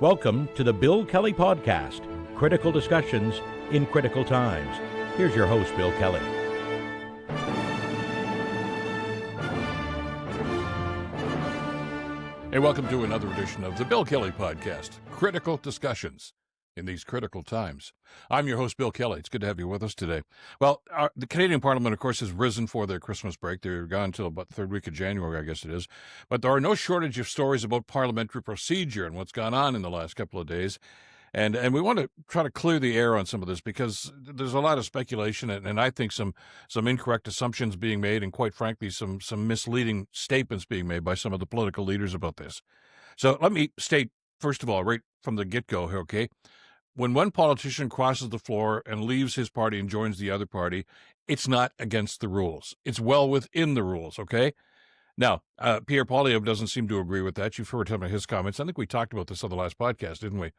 Welcome to the Bill Kelly Podcast, critical discussions in critical times. Here's your host, Bill Kelly. Hey, welcome to another edition of the Bill Kelly Podcast, critical discussions in these critical times. I'm your host, Bill Kelly. It's good to have you with us today. Well, the Canadian Parliament, of course, has risen for their Christmas break. They're gone until about the third week of January, I guess it is. But there are no shortage of stories about parliamentary procedure and what's gone on in the last couple of days. And we want to try to clear the air on some of this because there's a lot of speculation and I think some incorrect assumptions being made and, quite frankly, some misleading statements being made by some of the political leaders about this. So let me state, first of all, right from the get-go here, okay? When one politician crosses the floor and leaves his party and joins the other party, it's not against the rules. It's well within the rules, okay? Now, Pierre Poilievre doesn't seem to agree with that. You've heard some of his comments. I think we talked about this on the last podcast, didn't we?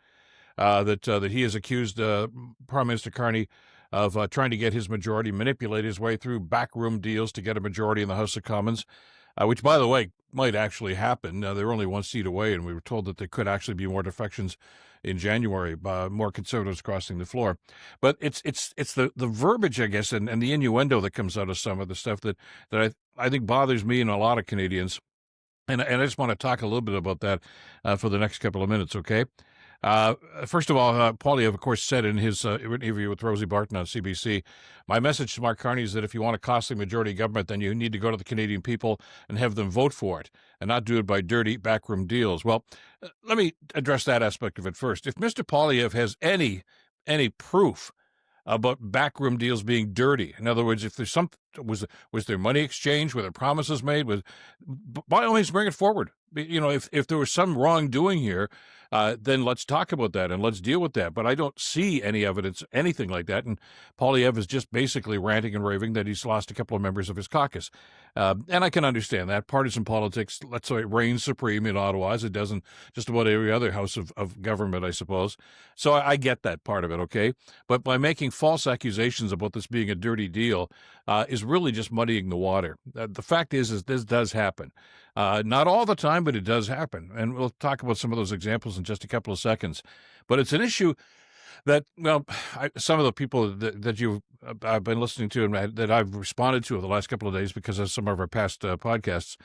That he has accused Prime Minister Carney of trying to get his majority, manipulate his way through backroom deals to get a majority in the House of Commons, which, by the way, might actually happen. They're only one seat away, and we were told that there could actually be more defections in January, more conservatives crossing the floor. But it's the verbiage, I guess, and the innuendo that comes out of some of the stuff that I think bothers me and a lot of Canadians. And I just want to talk a little bit about that for the next couple of minutes, okay? First of all, Poilievre, of course, said in his interview with Rosie Barton on CBC, my message to Mark Carney is that if you want a costly majority government, then you need to go to the Canadian people and have them vote for it and not do it by dirty backroom deals. Well, let me address that aspect of it first. If Mr. Poilievre has any proof about backroom deals being dirty, in other words, if there's was there money exchange, were there promises made, by all means, bring it forward. You know, if there was some wrongdoing here, then let's talk about that and let's deal with that. But I don't see any evidence, anything like that. And Poilievre is just basically ranting and raving that he's lost a couple of members of his caucus. And I can understand that. Partisan politics, let's say, it reigns supreme in Ottawa, as it does in just about every other house of government, I suppose. So I get that part of it, okay? But by making false accusations about this being a dirty deal is really just muddying the water. The fact is this does happen. Not all the time, but it does happen. And we'll talk about some of those examples in just a couple of seconds. But it's an issue that, well, some of the people that I've been listening to and that I've responded to over the last couple of days because of some of our past podcasts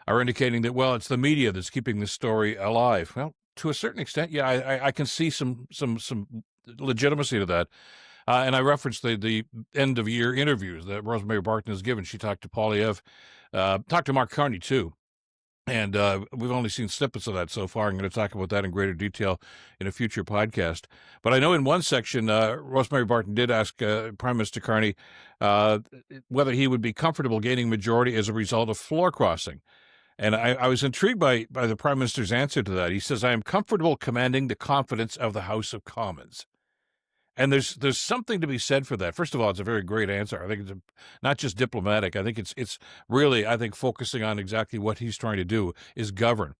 are indicating that, well, it's the media that's keeping this story alive. Well, to a certain extent, yeah, I can see some legitimacy to that. And I referenced the end-of-year interviews that Rosemary Barton has given. She talked to Poilievre, talked to Mark Carney, too. And we've only seen snippets of that so far. I'm going to talk about that in greater detail in a future podcast. But I know in one section, Rosemary Barton did ask Prime Minister Carney whether he would be comfortable gaining majority as a result of floor crossing. And I was intrigued by the Prime Minister's answer to that. He says, I am comfortable commanding the confidence of the House of Commons. And there's something to be said for that. First of all, it's a very great answer. I think it's not just diplomatic. I think it's really, focusing on exactly what he's trying to do is govern.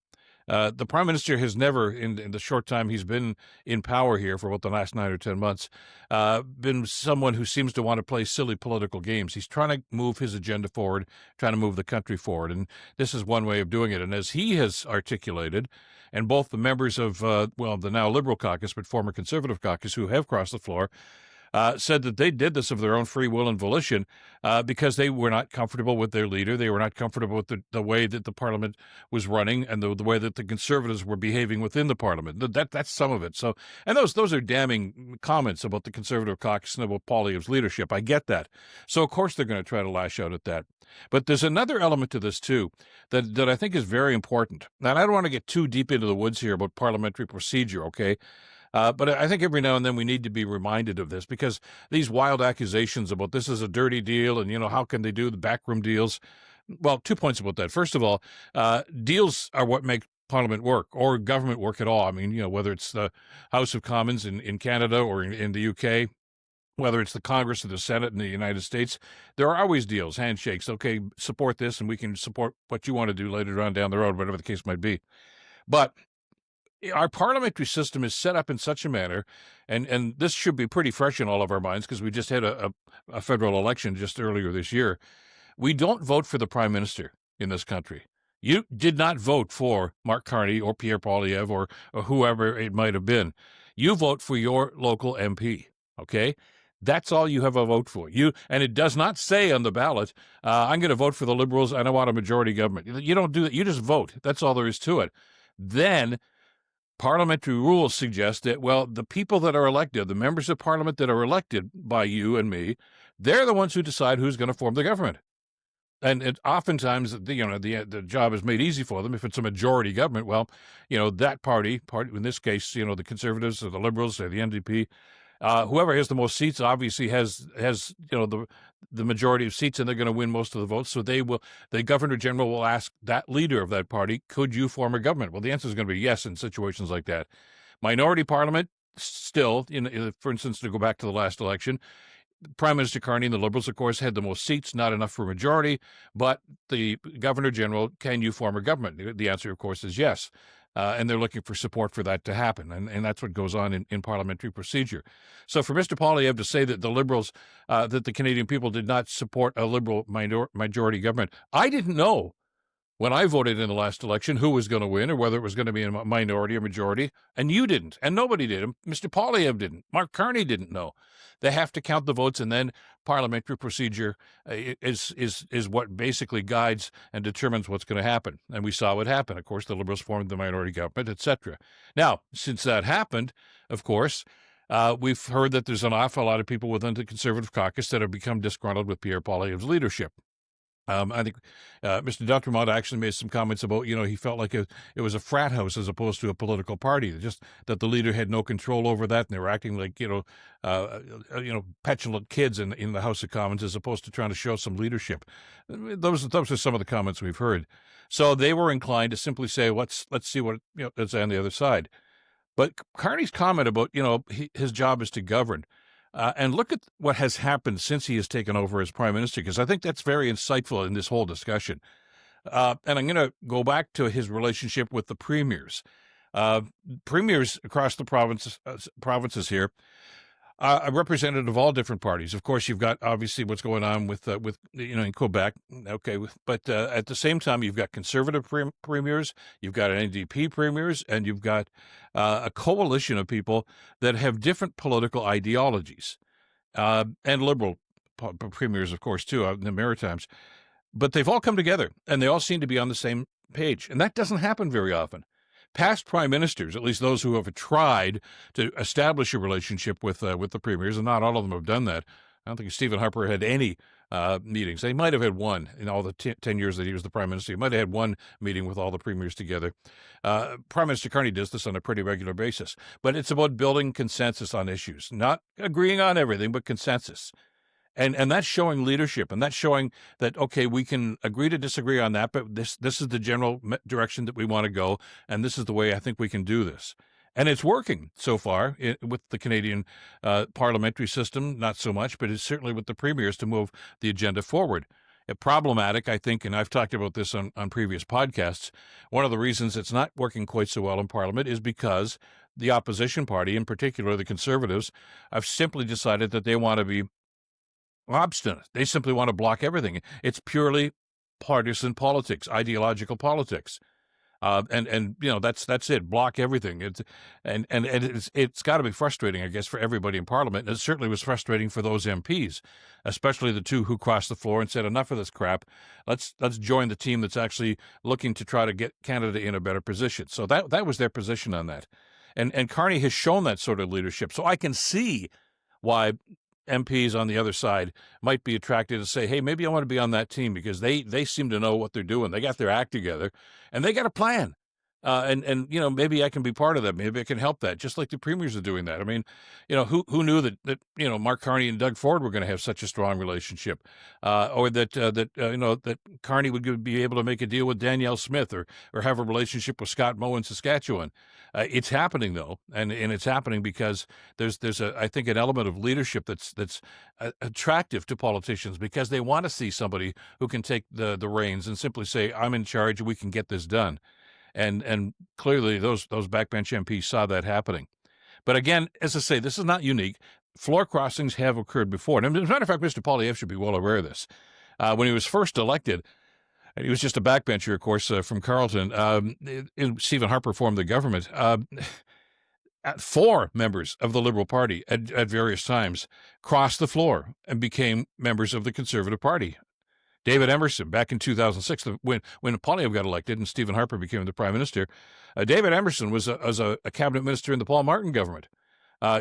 The Prime Minister has never, in the short time he's been in power here for about the last 9 or 10 months, been someone who seems to want to play silly political games. He's trying to move his agenda forward, trying to move the country forward, and this is one way of doing it. And as he has articulated, and both the members of, the now Liberal caucus, but former Conservative caucus who have crossed the floor, said that they did this of their own free will and volition because they were not comfortable with their leader. They were not comfortable with the way that the Parliament was running and the way that the Conservatives were behaving within the Parliament. That's some of it. So, and those are damning comments about the Conservative caucus and about Poilievre's leadership. I get that. So, of course, they're going to try to lash out at that. But there's another element to this, too, that I think is very important. And I don't want to get too deep into the woods here about parliamentary procedure, okay? But I think every now and then we need to be reminded of this because these wild accusations about this is a dirty deal and, how can they do the backroom deals? Well, 2 points about that. First of all, deals are what make Parliament work or government work at all. I mean, whether it's the House of Commons in Canada or in the UK, whether it's the Congress or the Senate in the United States, there are always deals, handshakes. Okay, support this and we can support what you want to do later on down the road, whatever the case might be. But our parliamentary system is set up in such a manner, and this should be pretty fresh in all of our minds because we just had a federal election just earlier this year. We don't vote for the Prime Minister in this country. You did not vote for Mark Carney or Pierre Poilievre or whoever it might have been. You vote for your local MP, okay? That's all you have a vote for. And it does not say on the ballot, I'm going to vote for the Liberals and I want a majority government. You don't do that. You just vote. That's all there is to it. Then parliamentary rules suggest that, well, the people that are elected, the members of parliament that are elected by you and me, they're the ones who decide who's going to form the government. And oftentimes, the job is made easy for them if it's a majority government. Well, that party in this case, the Conservatives or the Liberals or the NDP, whoever has the most seats obviously has the majority of seats, and they're going to win most of the votes. So the Governor General will ask that leader of that party, could you form a government? Well, the answer is going to be yes in situations like that. Minority parliament, still, for instance, to go back to the last election, Prime Minister Carney and the Liberals, of course, had the most seats, not enough for a majority, but the Governor General, can you form a government? The answer, of course, is yes. And they're looking for support for that to happen. And that's what goes on in parliamentary procedure. So for Mr. Poilievre to say that the Liberals, that the Canadian people did not support a Liberal majority government, I didn't know when I voted in the last election who was going to win or whether it was going to be a minority or majority, and you didn't, and nobody did. Mr. Poilievre didn't. Mark Carney didn't know. They have to count the votes, and then parliamentary procedure is what basically guides and determines what's going to happen. And we saw what happened. Of course, the Liberals formed the minority government, etc. Now, since that happened, of course, we've heard that there's an awful lot of people within the Conservative caucus that have become disgruntled with Pierre Poilievre's leadership. I think Mr. D'Entremont actually made some comments about, he felt like it was a frat house as opposed to a political party, just that the leader had no control over that, and they were acting like, petulant kids in the House of Commons as opposed to trying to show some leadership. Those are some of the comments we've heard. So they were inclined to simply say, let's see what is on the other side. But Carney's comment about, his job is to govern. And look at what has happened since he has taken over as prime minister, because I think that's very insightful in this whole discussion. And I'm going to go back to his relationship with the premiers. Premiers across the provinces here are representative of all different parties. Of course, you've got obviously what's going on with in Quebec. Okay, but at the same time, you've got Conservative premiers, you've got NDP premiers, and you've got a coalition of people that have different political ideologies, and Liberal premiers, of course, too, in the Maritimes. But they've all come together, and they all seem to be on the same page, and that doesn't happen very often. Past prime ministers, at least those who have tried to establish a relationship with the premiers, and not all of them have done that. I don't think Stephen Harper had any meetings. They might have had one in all the 10 years that he was the prime minister. He might have had one meeting with all the premiers together. Prime Minister Carney does this on a pretty regular basis. But it's about building consensus on issues, not agreeing on everything, but consensus. And that's showing leadership, and that's showing that, okay, we can agree to disagree on that, but this is the general direction that we want to go, and this is the way I think we can do this. And it's working so far with the Canadian parliamentary system, not so much, but it's certainly with the premiers to move the agenda forward. Problematic, I think, and I've talked about this on previous podcasts, one of the reasons it's not working quite so well in Parliament is because the opposition party, in particular the Conservatives, have simply decided that they want to be obstinate. They simply want to block everything. It's purely partisan politics, ideological politics, and that's it. Block everything. It's got to be frustrating, I guess, for everybody in Parliament. And it certainly was frustrating for those MPs, especially the two who crossed the floor and said, "Enough of this crap. Let's join the team that's actually looking to try to get Canada in a better position." So that was their position on that, and Carney has shown that sort of leadership. So I can see why MPs on the other side might be attracted to say, hey, maybe I want to be on that team because they seem to know what they're doing. They got their act together and they got a plan. And maybe I can be part of that. Maybe I can help that, just like the premiers are doing that. I mean, who knew that Mark Carney and Doug Ford were going to have such a strong relationship, or that Carney would be able to make a deal with Danielle Smith or have a relationship with Scott Moe in Saskatchewan. It's happening though, and it's happening because there's I think an element of leadership that's attractive to politicians because they want to see somebody who can take the reins and simply say, I'm in charge, we can get this done. And clearly those backbench MPs saw that happening. But again, as I say, this is not unique. Floor crossings have occurred before. And as a matter of fact, Mr. Poilievre should be well aware of this. When he was first elected, and he was just a backbencher, of course, from Carleton. Stephen Harper formed the government. Four members of the Liberal Party at various times crossed the floor and became members of the Conservative Party. David Emerson, back in 2006, when Poilievre got elected and Stephen Harper became the Prime Minister, David Emerson was a cabinet minister in the Paul Martin government.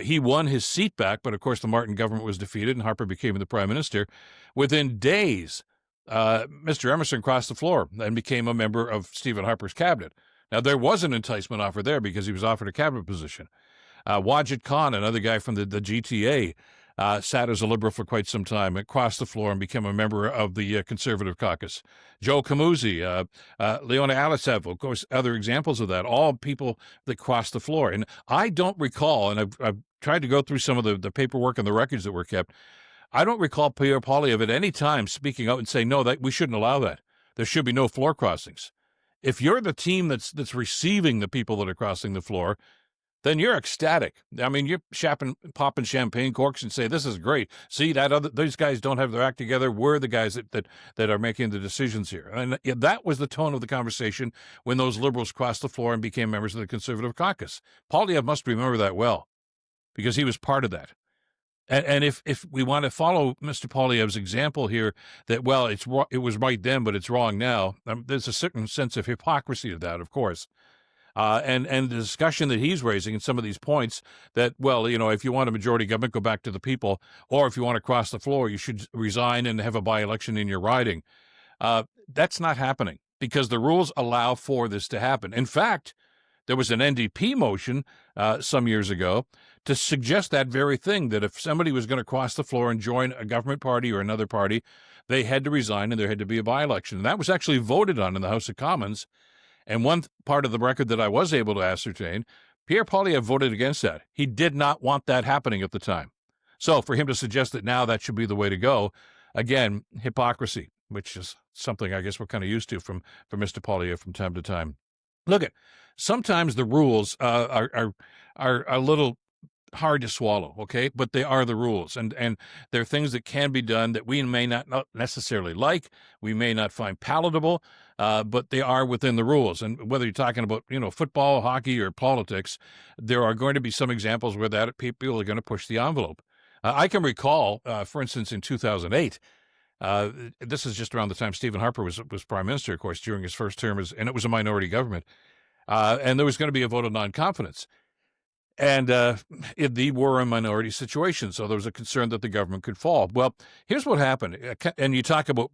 He won his seat back, but of course the Martin government was defeated and Harper became the Prime Minister. Within days, Mr. Emerson crossed the floor and became a member of Stephen Harper's cabinet. Now, there was an enticement offer there because he was offered a cabinet position. Wajid Khan, another guy from the GTA, sat as a Liberal for quite some time and crossed the floor and became a member of the Conservative caucus. Joe Camuzzi, Leona Alisev, of course, other examples of that, all people that crossed the floor. And I don't recall, and I've tried to go through some of the paperwork and the records that were kept, I don't recall Pierre Poilievre at any time speaking out and saying, no, that we shouldn't allow that. There should be no floor crossings. If you're the team that's receiving the people that are crossing the floor, then you're ecstatic. I mean, you're popping champagne corks and say, this is great. See, these guys don't have their act together. We're the guys that are making the decisions here. And that was the tone of the conversation when those Liberals crossed the floor and became members of the Conservative caucus. Poilievre must remember that well because he was part of that. And if we want to follow Mr. Poilievre's example here, that, well, it was right then, but it's wrong now, there's a certain sense of hypocrisy to that, of course. And the discussion that he's raising in some of these points that, well, if you want a majority government, go back to the people, or if you want to cross the floor, you should resign and have a by-election in your riding. That's not happening because the rules allow for this to happen. In fact, there was an NDP motion some years ago to suggest that very thing, that if somebody was going to cross the floor and join a government party or another party, they had to resign and there had to be a by-election. And that was actually voted on in the House of Commons. And one part of the record that I was able to ascertain, Pierre Poilievre voted against that. He did not want that happening at the time. So for him to suggest that now that should be the way to go, again, hypocrisy, which is something I guess we're kind of used to from Mr. Poilievre from time to time. Look, sometimes the rules are a little hard to swallow, okay? But they are the rules, and there are things that can be done that we may not necessarily like, we may not find palatable, but they are within the rules. And whether you're talking about, football, hockey, or politics, there are going to be some examples where that people are going to push the envelope. I can recall, for instance, in 2008, this is just around the time Stephen Harper was Prime Minister, of course, during his first term, and it was a minority government, and there was going to be a vote of non-confidence. And they were a minority situation, so there was a concern that the government could fall. Well, here's what happened. And you talk about,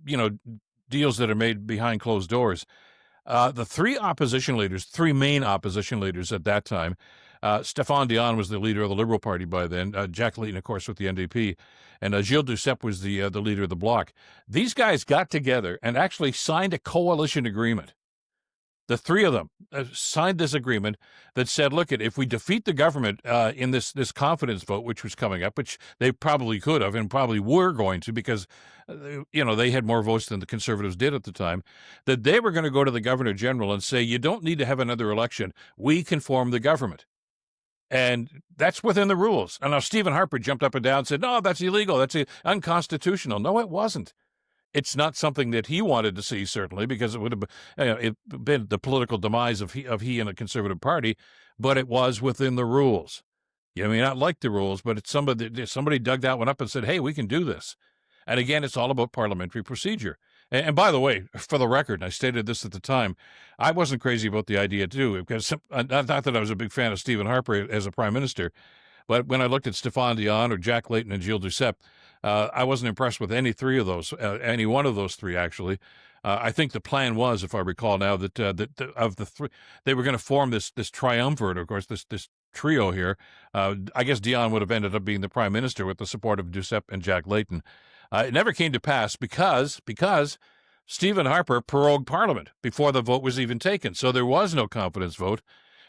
deals that are made behind closed doors. The three main opposition leaders at that time, Stéphane Dion was the leader of the Liberal Party by then, Jack Layton, of course, with the NDP, and Gilles Duceppe was the leader of the Bloc. These guys got together and actually signed a coalition agreement. The three of them signed this agreement that said, look, if we defeat the government in this confidence vote, which was coming up, which they probably could have and probably were going to because, they had more votes than the Conservatives did at the time, that they were going to go to the Governor General and say, you don't need to have another election. We can form the government. And that's within the rules. And now Stephen Harper jumped up and down and said, no, that's illegal. That's unconstitutional. No, it wasn't. It's not something that he wanted to see, certainly, because it would have been the political demise of he and the Conservative Party, but it was within the rules. You may not like the rules, but it's somebody dug that one up and said, hey, we can do this. And again, it's all about parliamentary procedure. And by the way, for the record, I stated this at the time, I wasn't crazy about the idea, too, because not that I was a big fan of Stephen Harper as a prime minister, but when I looked at Stéphane Dion or Jack Layton and Gilles Duceppe, I wasn't impressed with any three of those, any one of those three, actually. I think the plan was, if I recall now, that of the three, they were going to form this triumvirate, of course, this trio here. I guess Dion would have ended up being the prime minister with the support of Duceppe and Jack Layton. It never came to pass because Stephen Harper prorogued Parliament before the vote was even taken. So there was no confidence vote.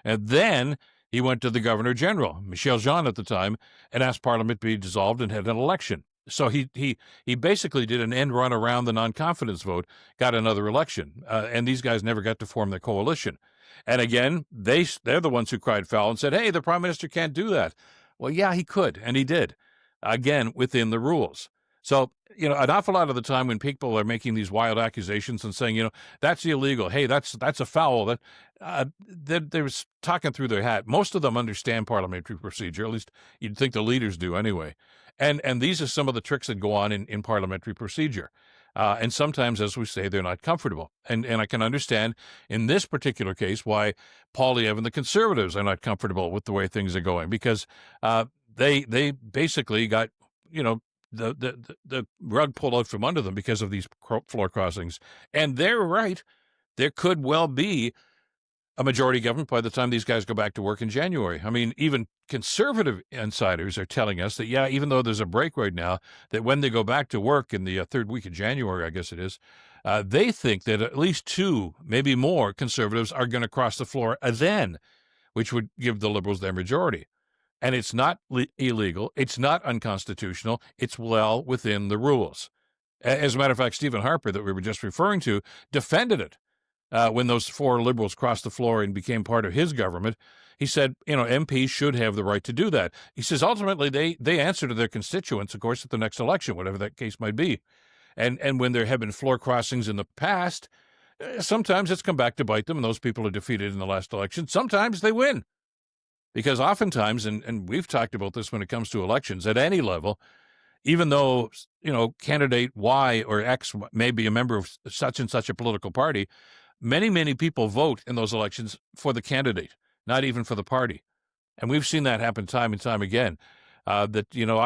And then he went to the Governor General, Michel Jean at the time, and asked Parliament to be dissolved and had an election. So he basically did an end run around the non-confidence vote, got another election, and these guys never got to form their coalition. And again, they're the ones who cried foul and said, hey, the Prime Minister can't do that. Well, yeah, he could, and he did, again, within the rules. So, an awful lot of the time when people are making these wild accusations and saying, that's illegal. Hey, that's a foul. They're talking through their hat. Most of them understand parliamentary procedure. At least you'd think the leaders do anyway. And these are some of the tricks that go on in parliamentary procedure. And sometimes, as we say, they're not comfortable. And I can understand in this particular case why Poilievre and the Conservatives are not comfortable with the way things are going, because they basically got, the rug pulled out from under them because of these floor crossings. And they're right. There could well be a majority government by the time these guys go back to work in January. I mean, even conservative insiders are telling us that, even though there's a break right now, that when they go back to work in the third week of January, I guess it is, they think that at least two, maybe more conservatives are going to cross the floor then, which would give the Liberals their majority. And it's not illegal. It's not unconstitutional. It's well within the rules. As a matter of fact, Stephen Harper, that we were just referring to, defended it when those four Liberals crossed the floor and became part of his government. He said, MPs should have the right to do that. He says, ultimately, they answer to their constituents, of course, at the next election, whatever that case might be. And when there have been floor crossings in the past, sometimes it's come back to bite them, and those people are defeated in the last election. Sometimes they win. Because oftentimes, and we've talked about this when it comes to elections at any level, even though, candidate Y or X may be a member of such and such a political party, many, many people vote in those elections for the candidate, not even for the party. And we've seen that happen time and time again. I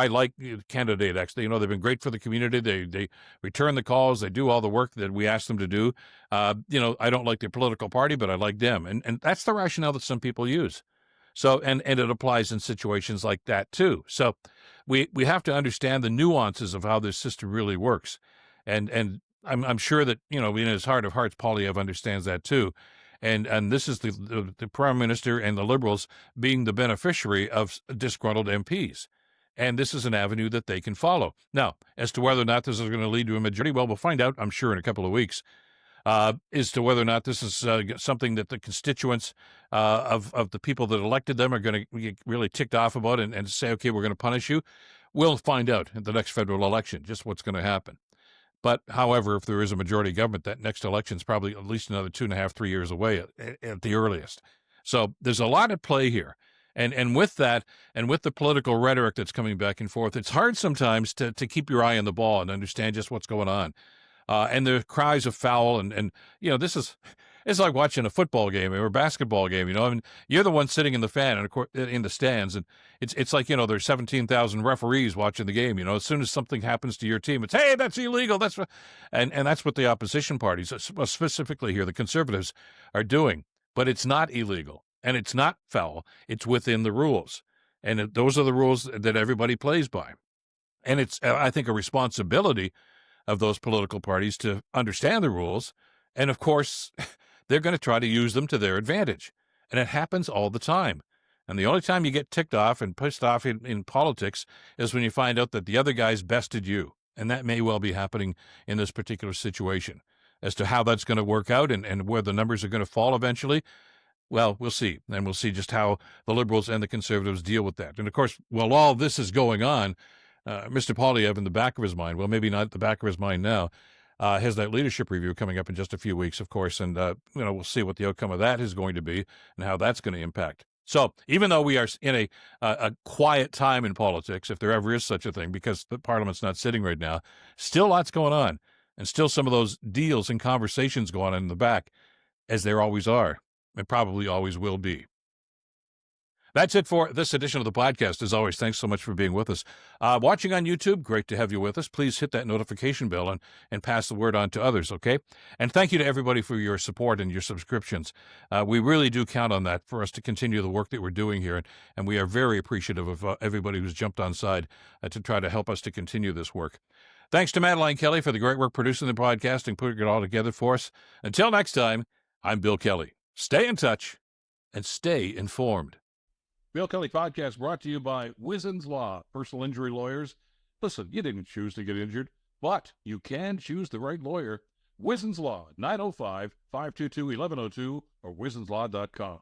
like candidate X. They've been great for the community. They return the calls. They do all the work that we ask them to do. I don't like their political party, but I like them. And that's the rationale that some people use. So, and it applies in situations like that too. So we have to understand the nuances of how this system really works. And I'm sure that, in his heart of hearts, Poilievre understands that too. And this is the Prime Minister and the Liberals being the beneficiary of disgruntled MPs. And this is an avenue that they can follow. Now, as to whether or not this is going to lead to a majority, well, we'll find out, I'm sure, in a couple of weeks. As to whether or not this is something that the constituents of the people that elected them are going to get really ticked off about and say, okay, we're going to punish you. We'll find out at the next federal election just what's going to happen. But, however, if there is a majority government, that next election is probably at least another 2.5, 3 years away at the earliest. So there's a lot at play here. And with that, and with the political rhetoric that's coming back and forth, it's hard sometimes to keep your eye on the ball and understand just what's going on. And the cries of foul, and this is it's like watching a football game or a basketball game. I mean, you're the one sitting in the fan and in the stands, and it's like there's 17,000 referees watching the game. As soon as something happens to your team, it's hey, that's illegal. And that's what the opposition parties, specifically here, the Conservatives, are doing. But it's not illegal and it's not foul. It's within the rules, and those are the rules that everybody plays by. And it's, I think, a responsibility of those political parties to understand the rules. And of course, they're going to try to use them to their advantage. And it happens all the time. And the only time you get ticked off and pissed off in politics is when you find out that the other guy's bested you. And that may well be happening in this particular situation. As to how that's going to work out and where the numbers are going to fall eventually, well, we'll see. And we'll see just how the Liberals and the Conservatives deal with that. And of course, while all this is going on, Mr. Poilievre, in the back of his mind, well, maybe not the back of his mind now, has that leadership review coming up in just a few weeks, of course, and we'll see what the outcome of that is going to be and how that's going to impact. So even though we are in a quiet time in politics, if there ever is such a thing, because the Parliament's not sitting right now, still lots going on, and still some of those deals and conversations going on in the back, as there always are, and probably always will be. That's it for this edition of the podcast. As always, thanks so much for being with us. Watching on YouTube, great to have you with us. Please hit that notification bell and pass the word on to others, okay? And thank you to everybody for your support and your subscriptions. We really do count on that for us to continue the work that we're doing here, and we are very appreciative of everybody who's jumped on side to try to help us to continue this work. Thanks to Madeline Kelly for the great work producing the podcast and putting it all together for us. Until next time, I'm Bill Kelly. Stay in touch and stay informed. Bill Kelly Podcast brought to you by Wizen's Law, personal injury lawyers. Listen, you didn't choose to get injured, but you can choose the right lawyer. Wizen's Law, 905-522-1102 or wizenslaw.com.